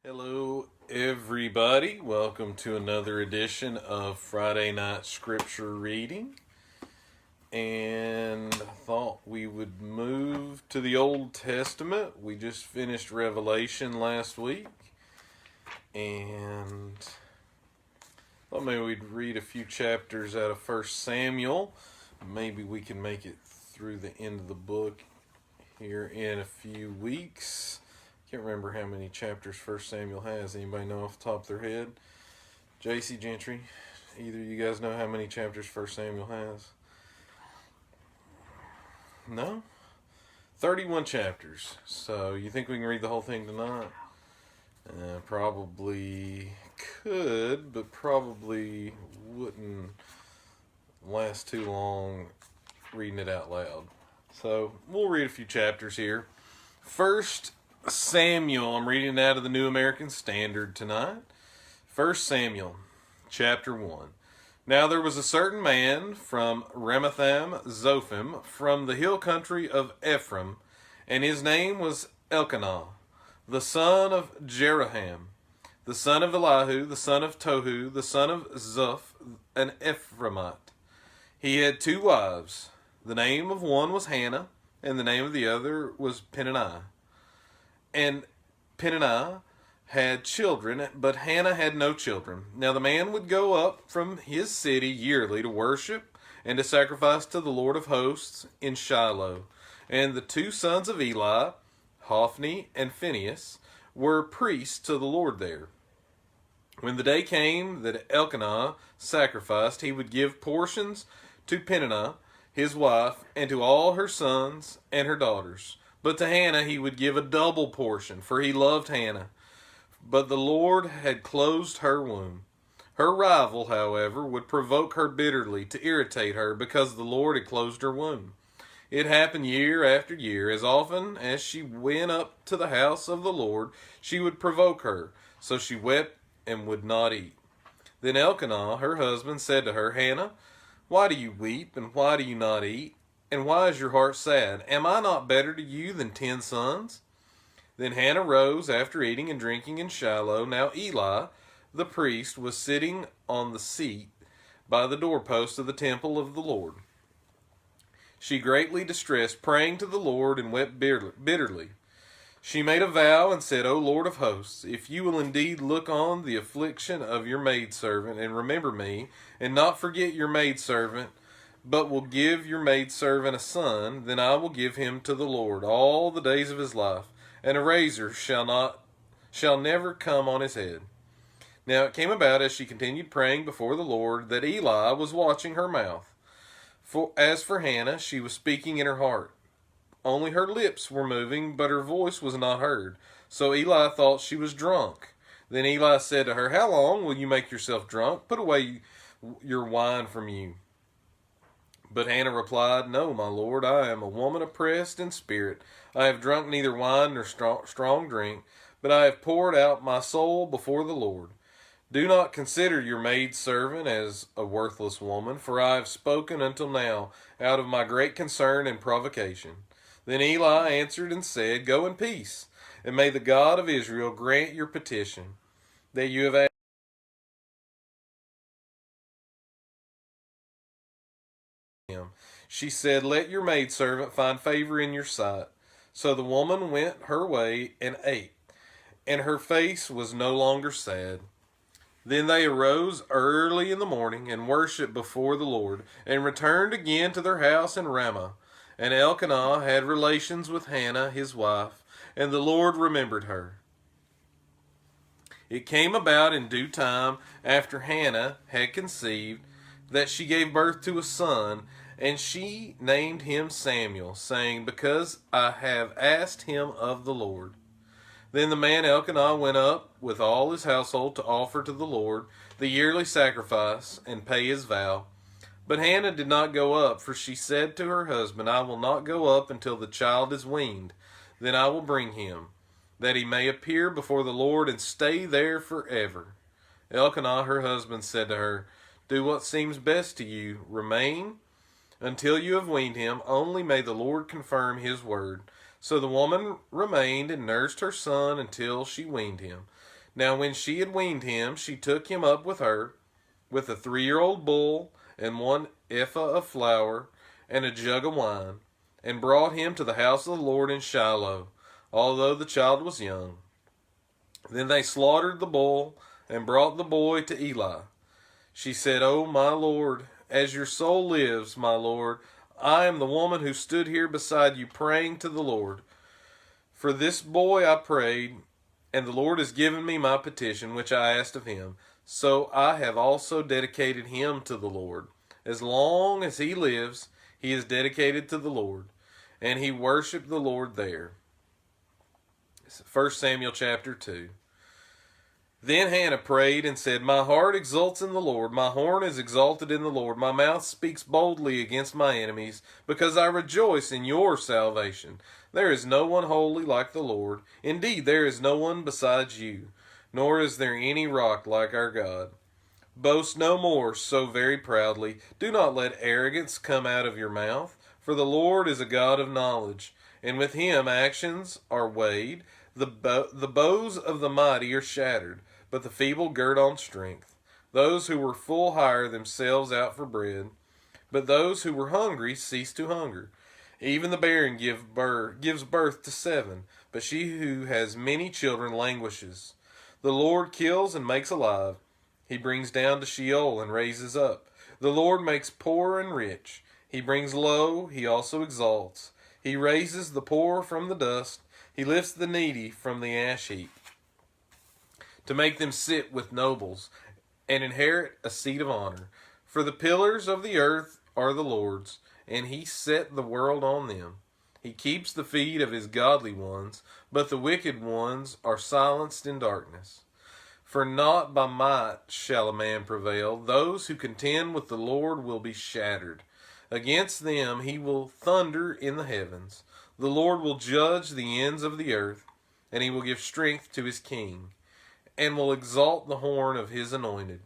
Hello, everybody. Welcome to another edition of Friday Night Scripture Reading. And I thought we would move to the Old Testament. We just finished Revelation last week. And I thought maybe we'd read a few chapters out of 1 Samuel. Maybe we can make it through the end of the book here in a few weeks. Can't remember how many chapters 1 Samuel has. Anybody know off the top of their head? JC Gentry, either of you guys know how many chapters 1 Samuel has? No? 31 chapters. So you think we can read the whole thing tonight? Probably could, but probably wouldn't last too long reading it out loud. So we'll read a few chapters here. First Samuel, I'm reading out of the New American Standard tonight. 1 Samuel, chapter 1. Now there was a certain man from Ramathaim Zophim, from the hill country of Ephraim, and his name was Elkanah, the son of Jeroham, the son of Elihu, the son of Tohu, the son of Zuph, an Ephraimite. He had two wives. The name of one was Hannah, and the name of the other was Peninnah. And Peninnah had children, but Hannah had no children. Now the man would go up from his city yearly to worship and to sacrifice to the Lord of hosts in Shiloh. And the two sons of Eli, Hophni and Phinehas, were priests to the Lord there. When the day came that Elkanah sacrificed, he would give portions to Peninnah, his wife, and to all her sons and her daughters. But to Hannah he would give a double portion, for he loved Hannah. But the Lord had closed her womb. Her rival, however, would provoke her bitterly to irritate her, because the Lord had closed her womb. It happened year after year. As often as she went up to the house of the Lord, she would provoke her. So she wept and would not eat. Then Elkanah, her husband, said to her, Hannah, why do you weep, and why do you not eat? And why is your heart sad? Am I not better to you than 10 sons? Then Hannah rose after eating and drinking in Shiloh. Now Eli, the priest, was sitting on the seat by the doorpost of the temple of the Lord. She greatly distressed, praying to the Lord, and wept bitterly. She made a vow and said, O Lord of hosts, if you will indeed look on the affliction of your maidservant, and remember me, and not forget your maidservant, but will give your maidservant a son, then I will give him to the Lord all the days of his life, and a razor shall never come on his head. Now it came about, as she continued praying before the Lord, that Eli was watching her mouth. As for Hannah, she was speaking in her heart. Only her lips were moving, but her voice was not heard. So Eli thought she was drunk. Then Eli said to her, How long will you make yourself drunk? Put away your wine from you. But Hannah replied, No, my lord, I am a woman oppressed in spirit. I have drunk neither wine nor strong drink, but I have poured out my soul before the Lord. Do not consider your maidservant as a worthless woman, for I have spoken until now out of my great concern and provocation. Then Eli answered and said, Go in peace, and may the God of Israel grant your petition, that you have asked. She said, Let your maidservant find favor in your sight. So the woman went her way and ate, and her face was no longer sad. Then they arose early in the morning and worshipped before the Lord, and returned again to their house in Ramah. And Elkanah had relations with Hannah his wife, and the Lord remembered her. It came about in due time, after Hannah had conceived, that she gave birth to a son, and she named him Samuel, saying, Because I have asked him of the Lord. Then the man Elkanah went up with all his household to offer to the Lord the yearly sacrifice and pay his vow. But Hannah did not go up, for she said to her husband, I will not go up until the child is weaned. Then I will bring him, that he may appear before the Lord and stay there forever. Elkanah, her husband, said to her, Do what seems best to you. Remain until you have weaned him. Only may the Lord confirm his word. So the woman remained and nursed her son until she weaned him. Now when she had weaned him, she took him up with her, with a 3-year-old bull and 1 ephah of flour and a jug of wine, and brought him to the house of the Lord in Shiloh, although the child was young. Then they slaughtered the bull and brought the boy to Eli. She said, "O my Lord, as your soul lives, my Lord, I am the woman who stood here beside you praying to the Lord. For this boy I prayed, and the Lord has given me my petition, which I asked of him. So I have also dedicated him to the Lord. As long as he lives, he is dedicated to the Lord." And he worshiped the Lord there. 1 Samuel chapter 2. Then Hannah prayed and said, "My heart exults in the Lord, my horn is exalted in the Lord, my mouth speaks boldly against my enemies, because I rejoice in your salvation. There is no one holy like the Lord. Indeed, there is no one besides you, nor is there any rock like our God. Boast no more so very proudly. Do not let arrogance come out of your mouth, for the Lord is a God of knowledge, and with him actions are weighed. The bows of the mighty are shattered, but the feeble gird on strength. Those who were full hire themselves out for bread, but those who were hungry cease to hunger. Even the barren gives birth to 7, but she who has many children languishes. The Lord kills and makes alive. He brings down to Sheol and raises up. The Lord makes poor and rich. He brings low, he also exalts. He raises the poor from the dust. He lifts the needy from the ash heap, to make them sit with nobles and inherit a seat of honor. For the pillars of the earth are the Lord's, and he set the world on them. He keeps the feet of his godly ones, but the wicked ones are silenced in darkness. For not by might shall a man prevail. Those who contend with the Lord will be shattered. Against them he will thunder in the heavens. The Lord will judge the ends of the earth, and he will give strength to his king, and will exalt the horn of his anointed.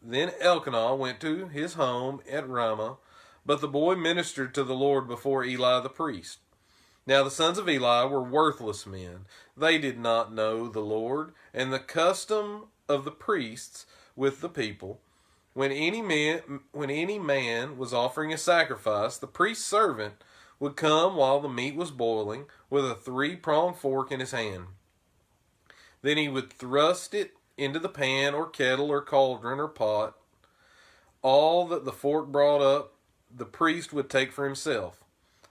Then Elkanah went to his home at Ramah, but the boy ministered to the Lord before Eli the priest. Now the sons of Eli were worthless men. They did not know the Lord, and the custom of the priests with the people. When any man was offering a sacrifice, the priest's servant would come while the meat was boiling, with a 3-pronged fork in his hand. Then he would thrust it into the pan or kettle or cauldron or pot. All that the fork brought up, the priest would take for himself.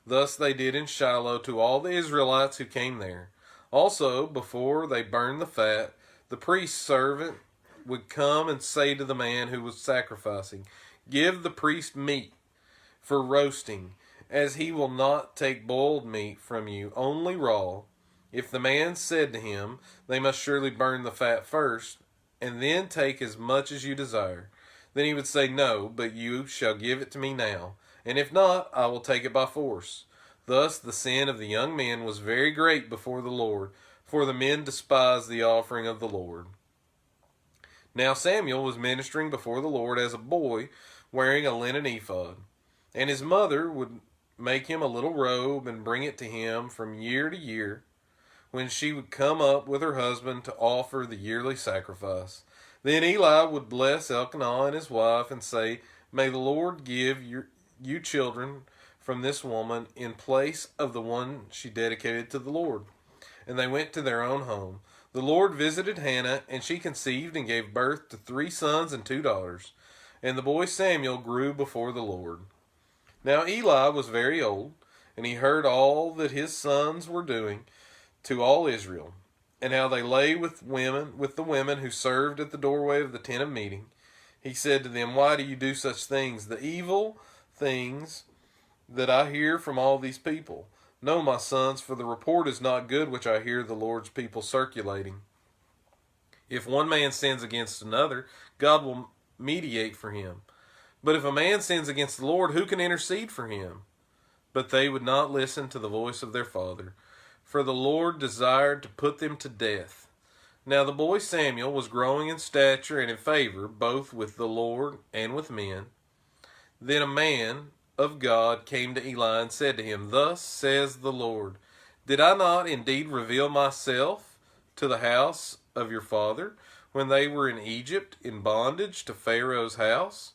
Thus they did in Shiloh to all the Israelites who came there. Also, before they burned the fat, the priest's servant would come and say to the man who was sacrificing, "Give the priest meat for roasting, as he will not take boiled meat from you, only raw." If the man said to him, "They must surely burn the fat first, and then take as much as you desire," then he would say, "No, but you shall give it to me now, and if not, I will take it by force." Thus the sin of the young men was very great before the Lord, for the men despised the offering of the Lord. Now Samuel was ministering before the Lord as a boy, wearing a linen ephod, and his mother would make him a little robe and bring it to him from year to year, when she would come up with her husband to offer the yearly sacrifice. Then Eli would bless Elkanah and his wife and say, "May the Lord give you children from this woman in place of the one she dedicated to the Lord." And they went to their own home. The Lord visited Hannah, and she conceived and gave birth to 3 sons and 2 daughters. And the boy Samuel grew before the Lord. Now Eli was very old, and he heard all that his sons were doing to all Israel, and how they lay with the women who served at the doorway of the tent of meeting. He said to them, "Why do you do such things, the evil things that I hear from all these people? No, my sons, for the report is not good which I hear the Lord's people circulating. If one man sins against another, God will mediate for him. But if a man sins against the Lord, who can intercede for him?" But they would not listen to the voice of their father, for the Lord desired to put them to death. Now the boy Samuel was growing in stature and in favor, both with the Lord and with men. Then a man of God came to Eli and said to him, Thus says the Lord, Did I not indeed reveal myself to the house of your father when they were in Egypt in bondage to Pharaoh's house?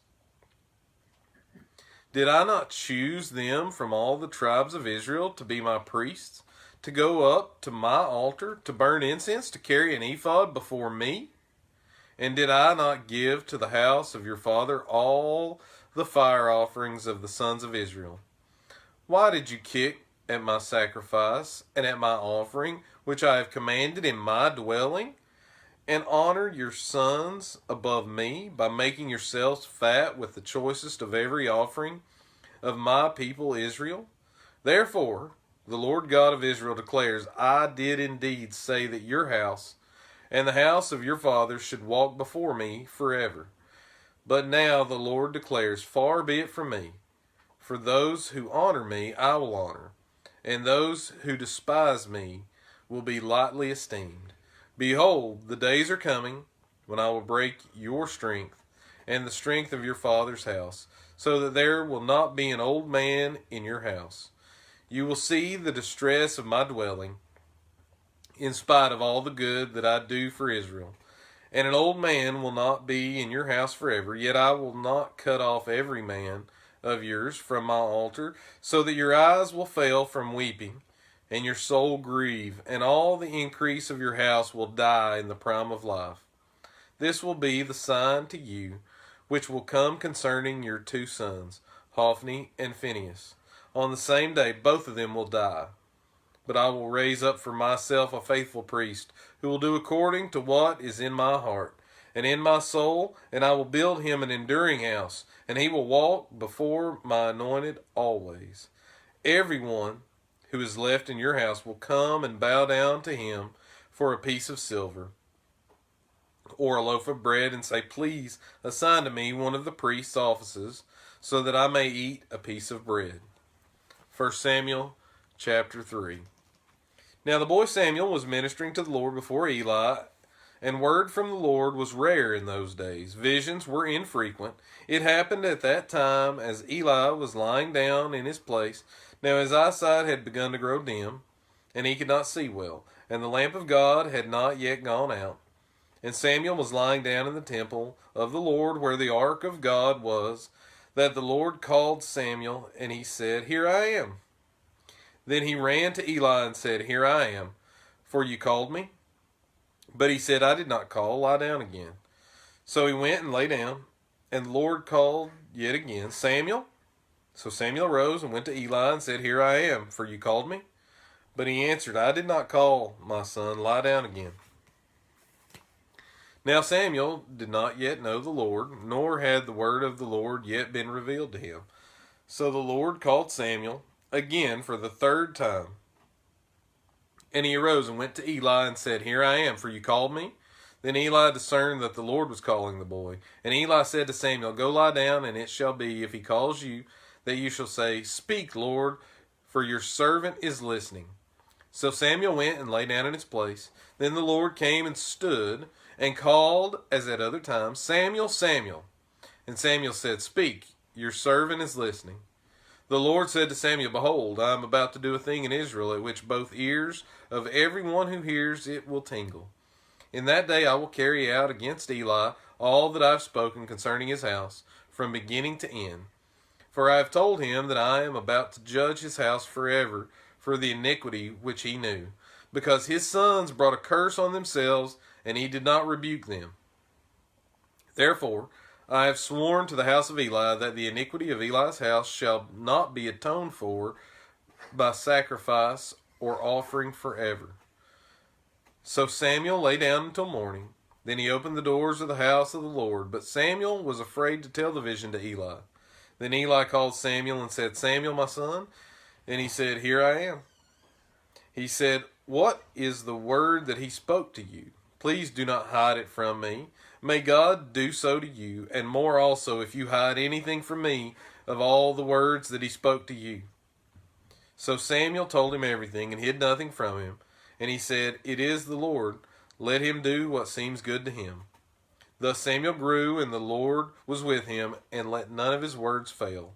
Did I not choose them from all the tribes of Israel to be my priests, to go up to my altar, to burn incense, to carry an ephod before me? And did I not give to the house of your father all the fire offerings of the sons of Israel? Why did you kick at my sacrifice and at my offering, which I have commanded in my dwelling, and honor your sons above me by making yourselves fat with the choicest of every offering of my people Israel? Therefore, the Lord God of Israel declares, I did indeed say that your house and the house of your fathers should walk before me forever. But now the Lord declares, Far be it from me. For those who honor me I will honor, and those who despise me will be lightly esteemed. Behold, the days are coming when I will break your strength and the strength of your father's house, so that there will not be an old man in your house. You will see the distress of my dwelling, in spite of all the good that I do for Israel. And an old man will not be in your house forever, yet I will not cut off every man of yours from my altar, so that your eyes will fail from weeping, and your soul grieve, and all the increase of your house will die in the prime of life. This will be the sign to you, which will come concerning your two sons, Hophni and Phinehas. On the same day both of them will die. But I will raise up for myself a faithful priest, who will do according to what is in my heart and in my soul, and I will build him an enduring house, and he will walk before my anointed always. Everyone who is left in your house will come and bow down to him for a piece of silver or a loaf of bread, and say, Please assign to me one of the priest's offices, so that I may eat a piece of bread. 1 Samuel chapter 3. Now the boy Samuel was ministering to the Lord before Eli, and word from the Lord was rare in those days. Visions were infrequent. It happened at that time, as Eli was lying down in his place. Now his eyesight had begun to grow dim, and he could not see well, and the lamp of God had not yet gone out. And Samuel was lying down in the temple of the Lord, where the ark of God was, that the Lord called Samuel, and he said, Here I am. Then he ran to Eli and said, Here I am, for you called me? But he said, I did not call, lie down again. So he went and lay down, and the Lord called yet again, Samuel? So Samuel rose and went to Eli and said, Here I am, for you called me? But he answered, I did not call, my son, lie down again. Now Samuel did not yet know the Lord, nor had the word of the Lord yet been revealed to him. So the Lord called Samuel again for the third time. And he arose and went to Eli and said, Here I am, for you called me? Then Eli discerned that the Lord was calling the boy. And Eli said to Samuel, Go lie down, and it shall be, if he calls you, that you shall say, Speak, Lord, for your servant is listening. So Samuel went and lay down in his place. Then the Lord came and stood and called, as at other times, Samuel, Samuel. And Samuel said, Speak, your servant is listening. The Lord said to Samuel, Behold, I am about to do a thing in Israel, at which both ears of every one who hears it will tingle. In that day I will carry out against Eli all that I have spoken concerning his house, from beginning to end. For I have told him that I am about to judge his house forever for the iniquity which he knew, because his sons brought a curse on themselves, and he did not rebuke them. Therefore I have sworn to the house of Eli that the iniquity of Eli's house shall not be atoned for by sacrifice or offering forever. So Samuel lay down until morning. Then he opened the doors of the house of the Lord. But Samuel was afraid to tell the vision to Eli. Then Eli called Samuel and said, Samuel, my son? And he said, Here I am. He said, What is the word that he spoke to you? Please do not hide it from me. May God do so to you, and more also, if you hide anything from me of all the words that he spoke to you. So Samuel told him everything, and hid nothing from him. And he said, It is the Lord. Let him do what seems good to him. Thus Samuel grew, and the Lord was with him, and let none of his words fail.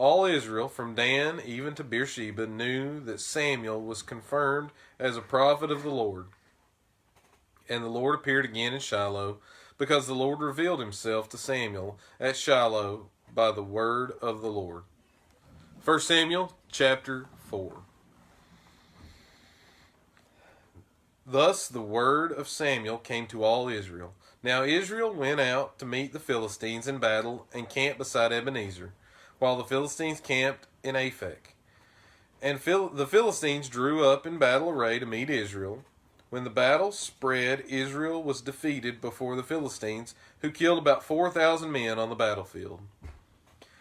All Israel, from Dan even to Beersheba, knew that Samuel was confirmed as a prophet of the Lord. And the Lord appeared again in Shiloh, because the Lord revealed himself to Samuel at Shiloh by the word of the Lord. 1 Samuel chapter 4. Thus the word of Samuel came to all Israel. Now Israel went out to meet the Philistines in battle and camped beside Ebenezer, while the Philistines camped in Aphek. And the Philistines drew up in battle array to meet Israel. When the battle spread, Israel was defeated before the Philistines, who killed about 4,000 men on the battlefield.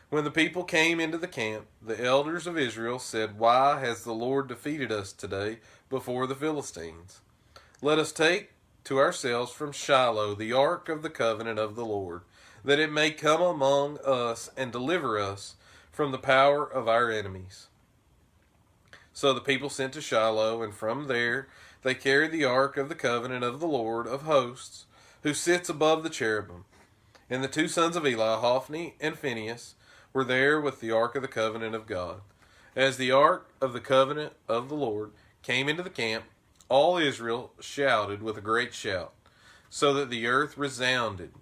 When the people came into the camp, the elders of Israel said, "Why has the Lord defeated us today before the Philistines? Let us take to ourselves from Shiloh the ark of the covenant of the Lord, that it may come among us and deliver us from the power of our enemies." So the people sent to Shiloh, and from there they carried the ark of the covenant of the Lord of hosts, who sits above the cherubim. And the two sons of Eli, Hophni and Phinehas, were there with the ark of the covenant of God. As the ark of the covenant of the Lord came into the camp, all Israel shouted with a great shout, so that the earth resounded.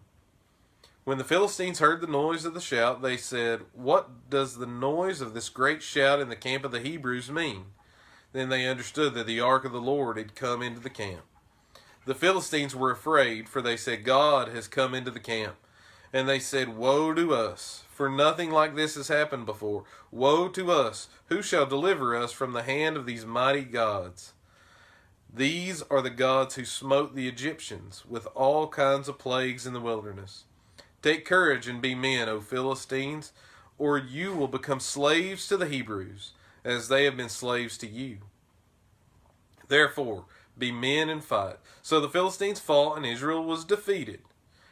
When the Philistines heard the noise of the shout, they said, "What does the noise of this great shout in the camp of the Hebrews mean?" Then they understood that the ark of the Lord had come into the camp. The Philistines were afraid, for they said, "God has come into the camp." And they said, "Woe to us, for nothing like this has happened before. Woe to us! Who shall deliver us from the hand of these mighty gods? These are the gods who smote the Egyptians with all kinds of plagues in the wilderness. Take courage and be men, O Philistines, or you will become slaves to the Hebrews, as they have been slaves to you. Therefore, be men and fight." So the Philistines fought, and Israel was defeated.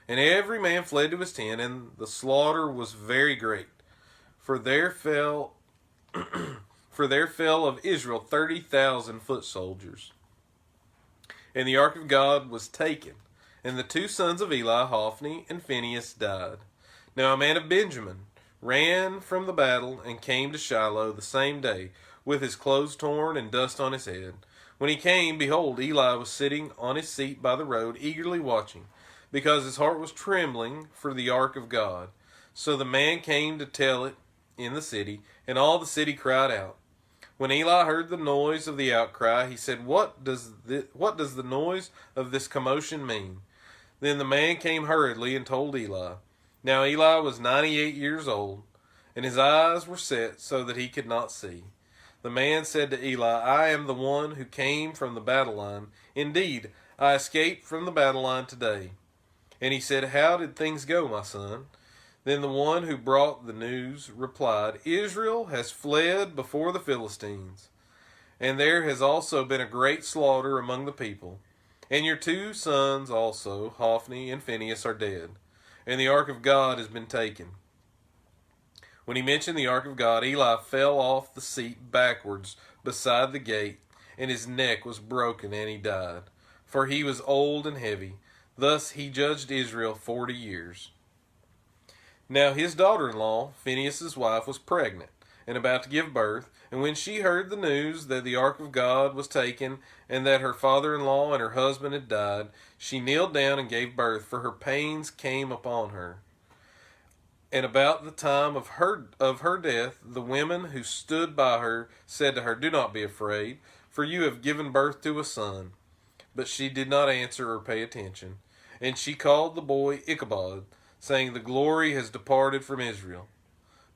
And every man fled to his tent, and the slaughter was very great. For there fell of Israel 30,000 foot soldiers. And the ark of God was taken, and the two sons of Eli, Hophni and Phinehas, died. Now a man of Benjamin ran from the battle and came to Shiloh the same day, with his clothes torn and dust on his head. When he came, behold, Eli was sitting on his seat by the road, eagerly watching, because his heart was trembling for the ark of God. So the man came to tell it in the city, and all the city cried out. When Eli heard the noise of the outcry, he said, What does the noise of this commotion mean?" Then the man came hurriedly and told Eli. Now Eli was 98 years old, and his eyes were set so that he could not see. The man said to Eli, "I am the one who came from the battle line. Indeed, I escaped from the battle line today." And he said, "How did things go, my son?" Then the one who brought the news replied, "Israel has fled before the Philistines, and there has also been a great slaughter among the people. And your two sons also, Hophni and Phinehas, are dead, and the ark of God has been taken." When he mentioned the ark of God, Eli fell off the seat backwards beside the gate, and his neck was broken, and he died, for he was old and heavy. Thus he judged Israel 40 years. Now his daughter-in-law, Phinehas' wife, was pregnant and about to give birth, and when she heard the news that the ark of God was taken and that her father-in-law and her husband had died, she kneeled down and gave birth, for her pains came upon her. And about the time of her death, the women who stood by her said to her, "Do not be afraid, for you have given birth to a son." But she did not answer or pay attention. And she called the boy Ichabod, saying, "The glory has departed from Israel,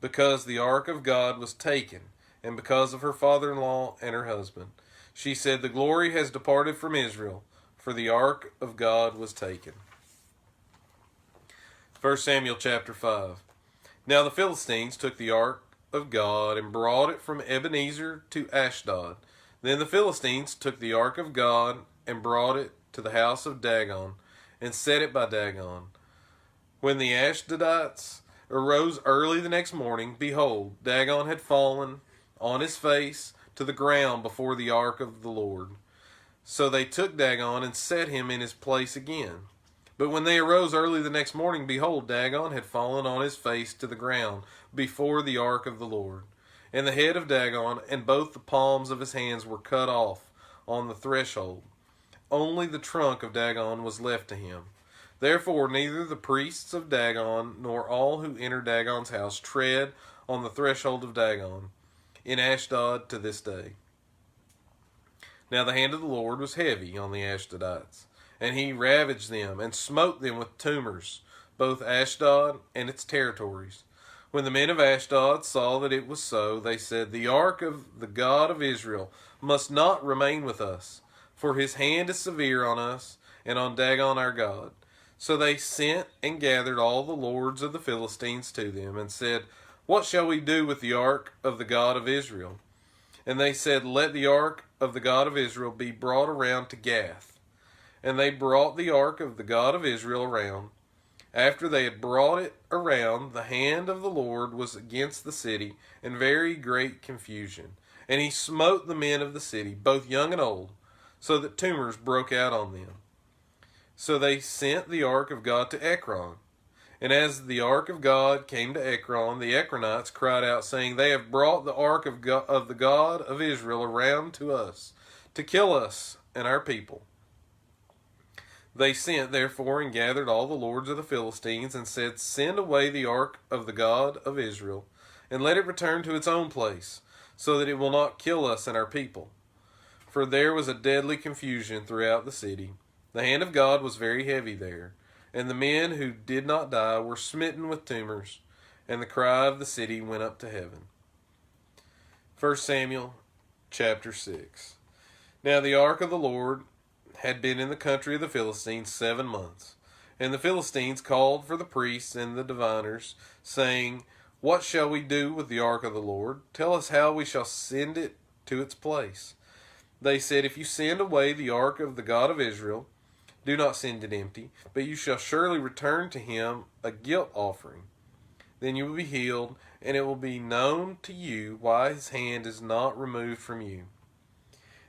because the ark of God was taken, and because of her father-in-law and her husband." She said, "The glory has departed from Israel, for the ark of God was taken." 1 Samuel chapter 5. Now the Philistines took the ark of God and brought it from Ebenezer to Ashdod. Then the Philistines took the ark of God and brought it to the house of Dagon and set it by Dagon. When the Ashdodites arose early the next morning, behold, Dagon had fallen on his face to the ground before the ark of the Lord. So they took Dagon and set him in his place again. But when they arose early the next morning, behold, Dagon had fallen on his face to the ground before the ark of the Lord. And the head of Dagon and both the palms of his hands were cut off on the threshold. Only the trunk of Dagon was left to him. Therefore neither the priests of Dagon nor all who enter Dagon's house tread on the threshold of Dagon in Ashdod to this day. Now the hand of the Lord was heavy on the Ashdodites, and he ravaged them and smote them with tumors, both Ashdod and its territories. When the men of Ashdod saw that it was so, they said, The ark of the God of Israel must not remain with us, for his hand is severe on us and on Dagon our God. So they sent and gathered all the lords of the Philistines to them, and said, What shall we do with the ark of the God of Israel? And they said, Let the ark of the God of Israel be brought around to Gath. And they brought the ark of the God of Israel around. After they had brought it around, the hand of the Lord was against the city, and very great confusion. And he smote the men of the city, both young and old, so that tumors broke out on them. So they sent the ark of God to Ekron. And as the ark of God came to Ekron, the Ekronites cried out, saying, They have brought the ark of the God of Israel around to us, to kill us and our people. They sent, therefore, and gathered all the lords of the Philistines, and said, Send away the ark of the God of Israel, and let it return to its own place, so that it will not kill us and our people. For there was a deadly confusion throughout the city. The hand of God was very heavy there, and the men who did not die were smitten with tumors, and the cry of the city went up to heaven. 1 Samuel chapter 6. Now the ark of the Lord had been in the country of the Philistines 7 months. And the Philistines called for the priests and the diviners, saying, What shall we do with the ark of the Lord? Tell us how we shall send it to its place. They said, If you send away the ark of the God of Israel, do not send it empty, but you shall surely return to him a guilt offering. Then you will be healed, and it will be known to you why his hand is not removed from you.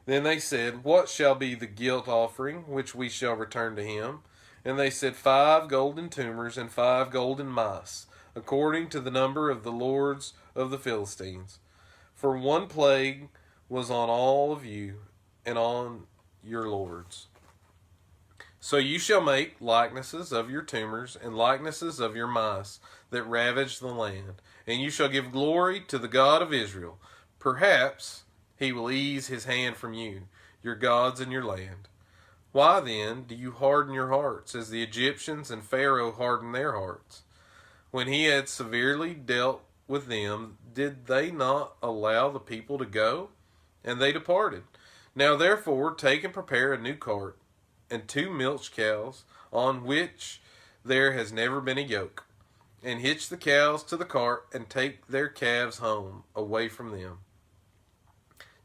Then they said, What shall be the guilt offering which we shall return to him? And they said, 5 golden tumors and 5 golden mice, according to the number of the lords of the Philistines. For one plague was on all of you and on your lords. So you shall make likenesses of your tumors and likenesses of your mice that ravage the land, and you shall give glory to the God of Israel. Perhaps he will ease his hand from you, your gods, and your land. Why then do you harden your hearts, as the Egyptians and Pharaoh hardened their hearts? When he had severely dealt with them, did they not allow the people to go? And they departed. Now therefore take and prepare a new cart, and 2 milch cows, on which there has never been a yoke. And hitch the cows to the cart, and take their calves home, away from them.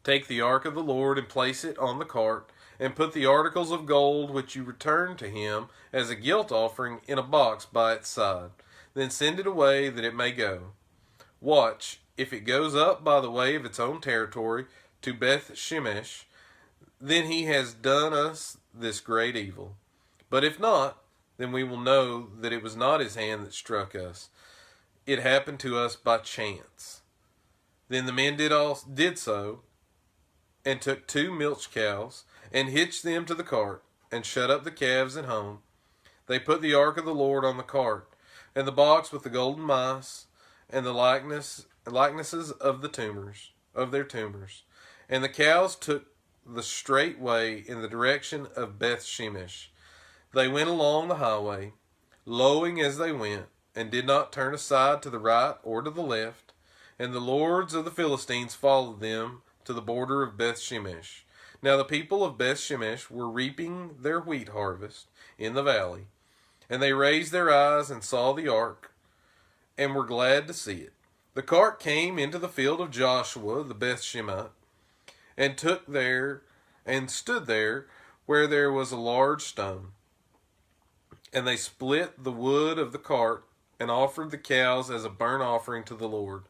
Take the ark of the Lord, and place it on the cart, and put the articles of gold which you return to him as a guilt offering in a box by its side. Then send it away that it may go. Watch, if it goes up by the way of its own territory to Beth Shemesh, then he has done us this great evil. But if not, then we will know that it was not his hand that struck us. It happened to us by chance. Then the men did so, and took 2 milch cows, and hitched them to the cart, and shut up the calves at home. They put the ark of the Lord on the cart, and the box with the golden mice, and the likenesses of their tumors. And the cows took the straight way in the direction of Beth Shemesh. They went along the highway, lowing as they went, and did not turn aside to the right or to the left. And the lords of the Philistines followed them to the border of Beth Shemesh. Now the people of Beth Shemesh were reaping their wheat harvest in the valley. And they raised their eyes and saw the ark, and were glad to see it. The cart came into the field of Joshua the Beth Shemite, and stood there where there was a large stone. And they split the wood of the cart, and offered the cows as a burnt offering to the Lord.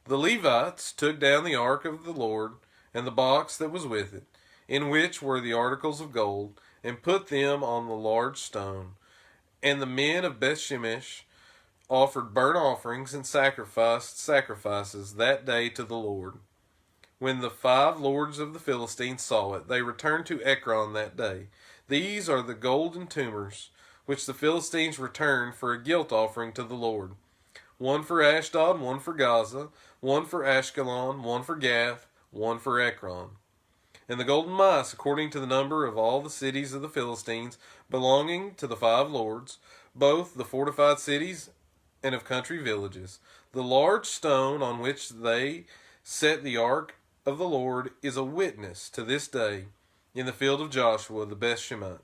The Levites took down the ark of the Lord, and the box that was with it, in which were the articles of gold, and put them on the large stone, And the men of Bethshemesh offered burnt offerings and sacrifices that day to the Lord. When the 5 lords of the Philistines saw it, they returned to Ekron that day. These are the golden tumors which the Philistines returned for a guilt offering to the Lord. 1 for Ashdod, 1 for Gaza, 1 for Ashkelon, 1 for Gath, 1 for Ekron. And the golden mice, according to the number of all the cities of the Philistines, belonging to the 5 lords, both the fortified cities and of country villages. The large stone on which they set the ark of the Lord is a witness to this day in the field of Joshua the Bethshemite.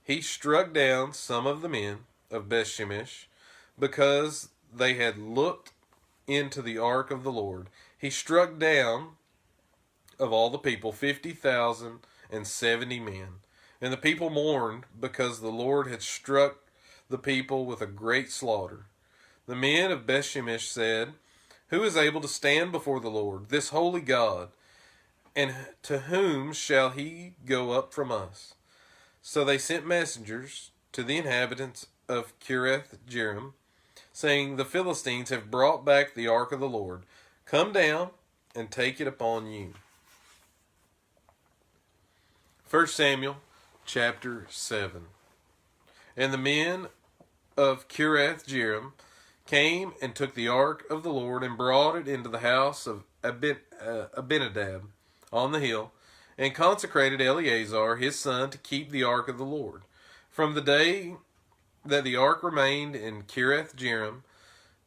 He struck down some of the men of Bethshemesh because they had looked into the ark of the Lord. He struck down of all the people 50,070 men. And the people mourned because the Lord had struck the people with a great slaughter. The men of Bethshemesh said, "Who is able to stand before the Lord, this holy God? And to whom shall he go up from us?" So they sent messengers to the inhabitants of Kiriath-Jearim, saying, "The Philistines have brought back the ark of the Lord. Come down and take it upon you." 1 Samuel chapter 7. And the men of Kiriath-Jearim came and took the ark of the Lord and brought it into the house of Abinadab on the hill, and consecrated Eleazar his son to keep the ark of the Lord. From the day that the ark remained in Kiriath-Jearim,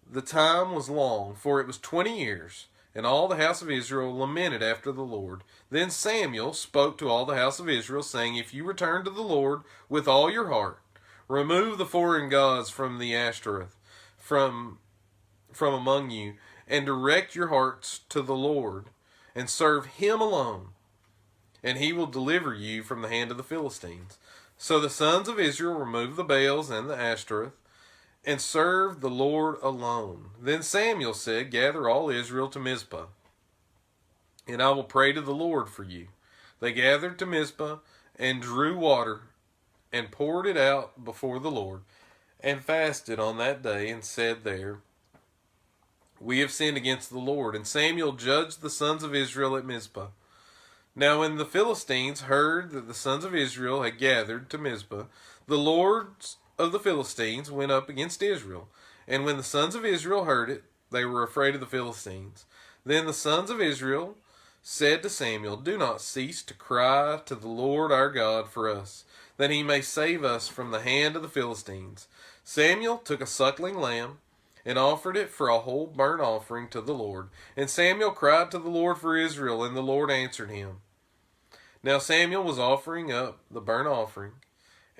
the time was long, for it was 20 years, and all the house of Israel lamented after the Lord. Then Samuel spoke to all the house of Israel, saying, "If you return to the Lord with all your heart, remove the foreign gods from the Ashtoreth, from among you, and direct your hearts to the Lord, and serve him alone, and he will deliver you from the hand of the Philistines." So the sons of Israel removed the Baals and the Ashtoreth, and served the Lord alone. Then Samuel said, "Gather all Israel to Mizpah, and I will pray to the Lord for you." They gathered to Mizpah, and drew water, and poured it out before the Lord, and fasted on that day, and said there, "We have sinned against the Lord." And Samuel judged the sons of Israel at Mizpah. Now when the Philistines heard that the sons of Israel had gathered to Mizpah, the lords of the Philistines went up against Israel. And when the sons of Israel heard it, they were afraid of the Philistines. Then the sons of Israel said to Samuel, "Do not cease to cry to the Lord our God for us, that he may save us from the hand of the Philistines." Samuel took a suckling lamb and offered it for a whole burnt offering to the Lord. And Samuel cried to the Lord for Israel, and the Lord answered him. Now Samuel was offering up the burnt offering,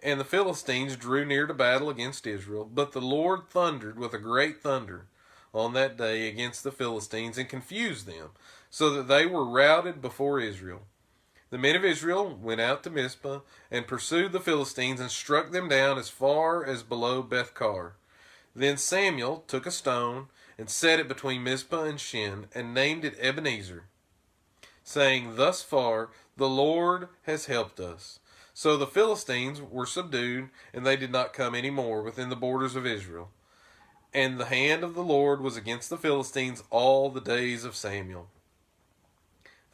and the Philistines drew near to battle against Israel. But the Lord thundered with a great thunder on that day against the Philistines, and confused them, so that they were routed before Israel. The men of Israel went out to Mizpah, and pursued the Philistines, and struck them down as far as below Bethkar. Then Samuel took a stone, and set it between Mizpah and Shin, and named it Ebenezer, saying, "Thus far the Lord has helped us." So the Philistines were subdued, and they did not come any more within the borders of Israel. And the hand of the Lord was against the Philistines all the days of Samuel.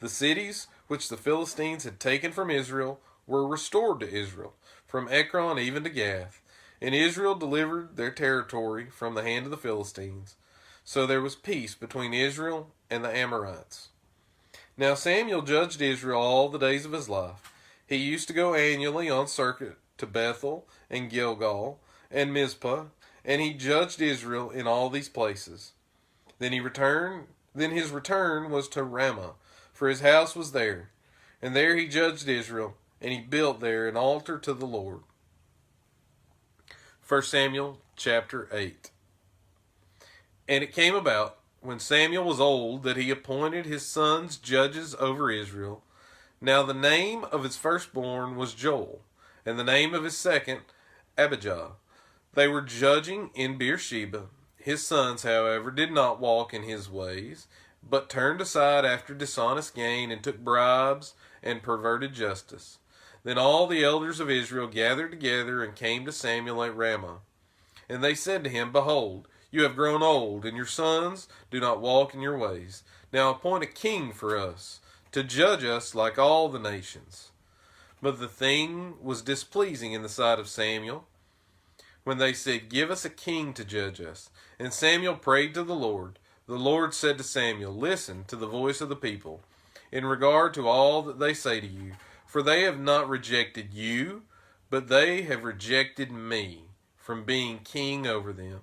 The cities which the Philistines had taken from Israel were restored to Israel, from Ekron even to Gath. And Israel delivered their territory from the hand of the Philistines. So there was peace between Israel and the Amorites. Now Samuel judged Israel all the days of his life. He used to go annually on circuit to Bethel and Gilgal and Mizpah, and he judged Israel in all these places. Then his return was to Ramah, for his house was there. And there he judged Israel, and he built there an altar to the Lord. 1 Samuel chapter 8. And it came about, when Samuel was old, that he appointed his sons judges over Israel. Now the name of his firstborn was Joel, and the name of his second Abijah. They were judging in Beersheba. His sons, however, did not walk in his ways, but turned aside after dishonest gain, and took bribes and perverted justice. Then all the elders of Israel gathered together and came to Samuel at Ramah. And they said to him, Behold, you have grown old, and your sons do not walk in your ways. Now appoint a king for us, to judge us like all the nations. But the thing was displeasing in the sight of Samuel, when they said, Give us a king to judge us. And Samuel prayed to the Lord. The Lord said to Samuel, Listen to the voice of the people, in regard to all that they say to you. For they have not rejected you, but they have rejected me from being king over them,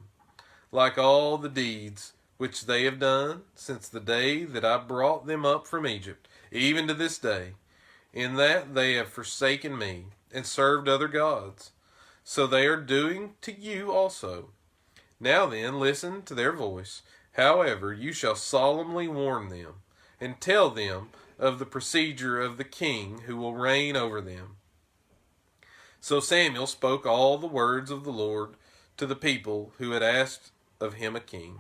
like all the deeds which they have done since the day that I brought them up from Egypt, even to this day, in that they have forsaken me and served other gods. So they are doing to you also. Now then, listen to their voice. However, you shall solemnly warn them, and tell them of the procedure of the king who will reign over them. So Samuel spoke all the words of the Lord to the people who had asked of him a king.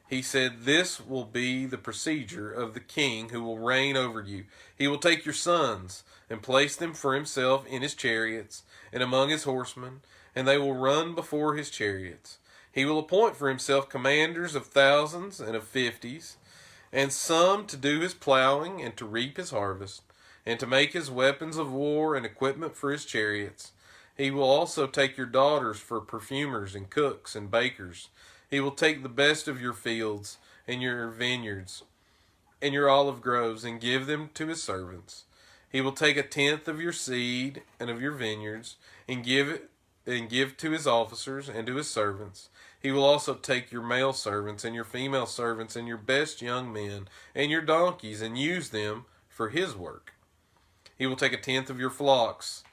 He said, This will be the procedure of the king who will reign over you. He will take your sons and place them for himself in his chariots and among his horsemen, and they will run before his chariots. He will appoint for himself commanders of thousands and of fifties, and some to do his plowing and to reap his harvest, and to make his weapons of war and equipment for his chariots. He will also take your daughters for perfumers and cooks and bakers. He will take the best of your fields and your vineyards and your olive groves and give them to his servants. He will take 1/10 of your seed and of your vineyards and give to his officers and to his servants. He will also take your male servants and your female servants and your best young men and your donkeys and use them for his work. He will take 1/10 of your flocks,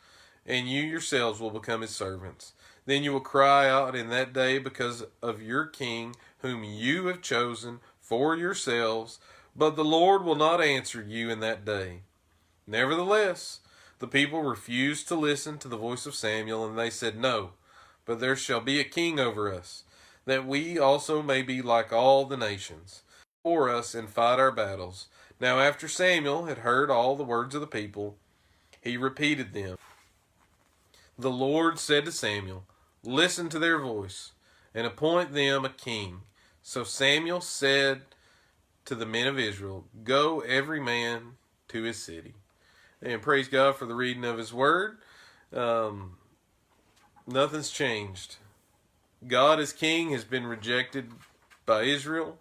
and you yourselves will become his servants. Then you will cry out in that day because of your king, whom you have chosen for yourselves, but the Lord will not answer you in that day. Nevertheless, the people refused to listen to the voice of Samuel, and they said, No, but there shall be a king over us, that we also may be like all the nations, for us and fight our battles. Now after Samuel had heard all the words of the people, he repeated them. The Lord said to Samuel, Listen to their voice, and appoint them a king. So Samuel said to the men of Israel, Go every man to his city. And praise God for the reading of his word. Nothing's changed. God as king has been rejected by Israel,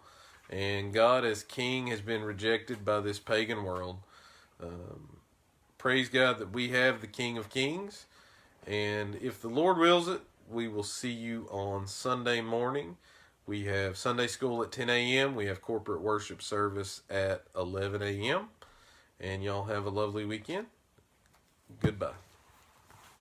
and God as king has been rejected by this pagan world. Praise God that we have the King of Kings, and if the Lord wills it, we will see you on Sunday morning. We have Sunday school at 10 a.m. We have corporate worship service at 11 a.m. And y'all have a lovely weekend. Goodbye.